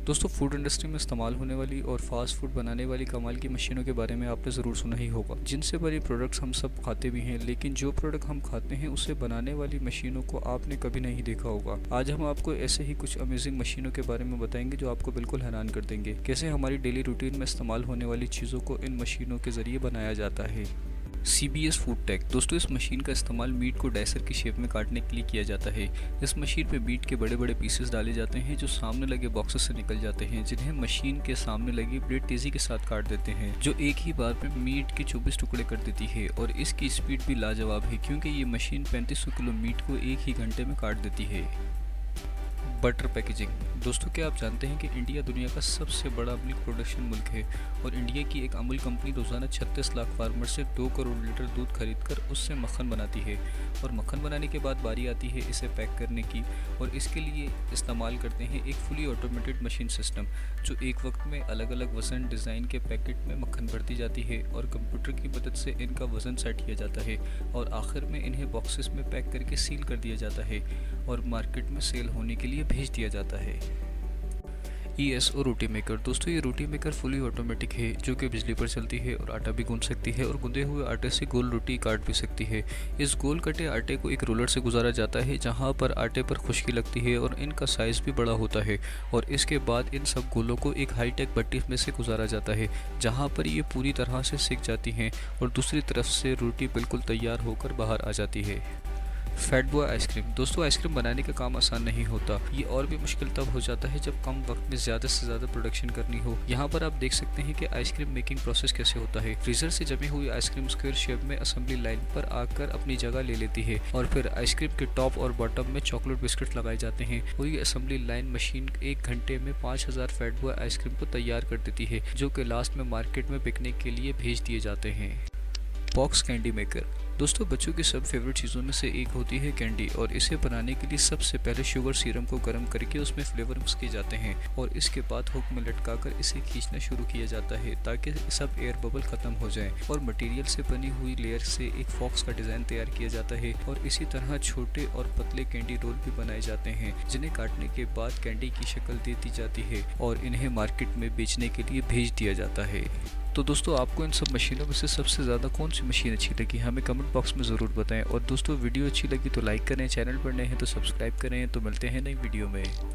दोस्तों food industry में इस्तेमाल होने वाली और फास्ट फूड बनाने वाली कमाल की मशीनों के बारे में आपने ज़रूर सुना ही होगा, जिनसे बने प्रोडक्ट्स हम सब खाते भी हैं, लेकिन जो प्रोडक्ट हम खाते हैं उसे बनाने वाली मशीनों को आपने कभी नहीं देखा होगा। आज हम आपको ऐसे ही कुछ अमेजिंग मशीनों के बारे में बताएंगे जो आपको बिल्कुल हैरान कर देंगे। कैसे हमारी डेली रूटीन में इस्तेमाल होने वाली चीज़ों को इन मशीनों के ज़रिए बनाया जाता है। CBS food tech. दोस्तों इस मशीन का इस्तेमाल मीट को डाइसर की शेप में काटने के लिए किया जाता है। इस मशीन पे मीट के बड़े बड़े पीसेस डाले जाते हैं जो सामने लगे बॉक्सेस से निकल जाते हैं, जिन्हें मशीन के सामने लगी ब्लेड तेज़ी के साथ काट देते हैं, जो एक ही बार में मीट के 24 टुकड़े कर देती है। और इसकी स्पीड भी लाजवाब है, क्योंकि ये मशीन 3500 किलो मीट को एक ही घंटे में काट देती है। Butter packaging. दोस्तों क्या आप जानते हैं कि इंडिया दुनिया का सबसे बड़ा मिल्क प्रोडक्शन मुल्क है और इंडिया की एक अमूल कंपनी रोज़ाना 36 लाख फार्मर से 2 करोड़ लीटर दूध खरीदकर उससे मक्खन बनाती है। और मक्खन बनाने के बाद बारी आती है इसे पैक करने की, और इसके लिए इस्तेमाल करते हैं एक फुली ऑटोमेटेड मशीन सिस्टम, जो एक वक्त में अलग अलग वज़न डिज़ाइन के पैकेट में मक्खन भरती जाती है और कंप्यूटर की मदद से इनका वज़न सेट किया जाता है और आखिर में इन्हें बॉक्सेस में पैक करके सील कर दिया जाता है और मार्केट में सेल होने के लिए भेज दिया जाता है। ESO रोटी मेकर। दोस्तों ये रोटी मेकर फुली ऑटोमेटिक है, जो कि बिजली पर चलती है और आटा भी गूंद सकती है और गूंदे हुए आटे से गोल रोटी काट भी सकती है। इस गोल कटे आटे को एक रोलर से गुजारा जाता है, जहां पर आटे पर खुश्की लगती है और इनका साइज़ भी बड़ा होता है, और इसके बाद इन सब गोलों को एक हाईटेक भट्टी में से गुजारा जाता है, जहाँ पर ये पूरी तरह से सिक जाती हैं और दूसरी तरफ से रोटी बिल्कुल तैयार होकर बाहर आ जाती है। Fat boy ice cream. दोस्तों आइसक्रीम बनाने का काम आसान नहीं होता, ये और भी मुश्किल तब हो जाता है जब कम वक्त में ज़्यादा से ज़्यादा प्रोडक्शन करनी हो। यहाँ पर आप देख सकते हैं कि आइसक्रीम मेकिंग प्रोसेस कैसे होता है। फ्रीजर से जमी हुई आइसक्रीम स्क्वायर शेप में असेंबली लाइन पर आकर अपनी जगह ले लेती है और फिर आइसक्रीम के टॉप और बॉटम में चॉकलेट बिस्किट लगाए जाते हैं और ये असेंबली लाइन मशीन 1 घंटे में 5000 फैट बॉय आइसक्रीम को तैयार कर देती है, जो कि लास्ट में मार्केट में बिकने के लिए भेज दिए जाते हैं। Box candy maker. दोस्तों बच्चों की सब फेवरेट चीज़ों में से एक होती है कैंडी, और इसे बनाने के लिए सबसे पहले शुगर सीरम को गर्म करके उसमें फ्लेवर मिक्स किए जाते हैं और इसके बाद हुक में लटकाकर इसे खींचना शुरू किया जाता है ताकि सब एयर बबल ख़त्म हो जाएं, और मटेरियल से बनी हुई लेयर से एक फॉक्स का डिज़ाइन तैयार किया जाता है और इसी तरह छोटे और पतले कैंडी रोल भी बनाए जाते हैं, जिन्हें काटने के बाद कैंडी की शक्ल दे दी जाती है और इन्हें मार्केट में बेचने के लिए भेज दिया जाता है। तो दोस्तों आपको इन सब मशीनों में से सबसे ज़्यादा कौन सी मशीन अच्छी लगी, हमें कमेंट बॉक्स में ज़रूर बताएं। और दोस्तों वीडियो अच्छी लगी तो लाइक करें, चैनल पर नए हैं तो सब्सक्राइब करें। तो मिलते हैं नई वीडियो में।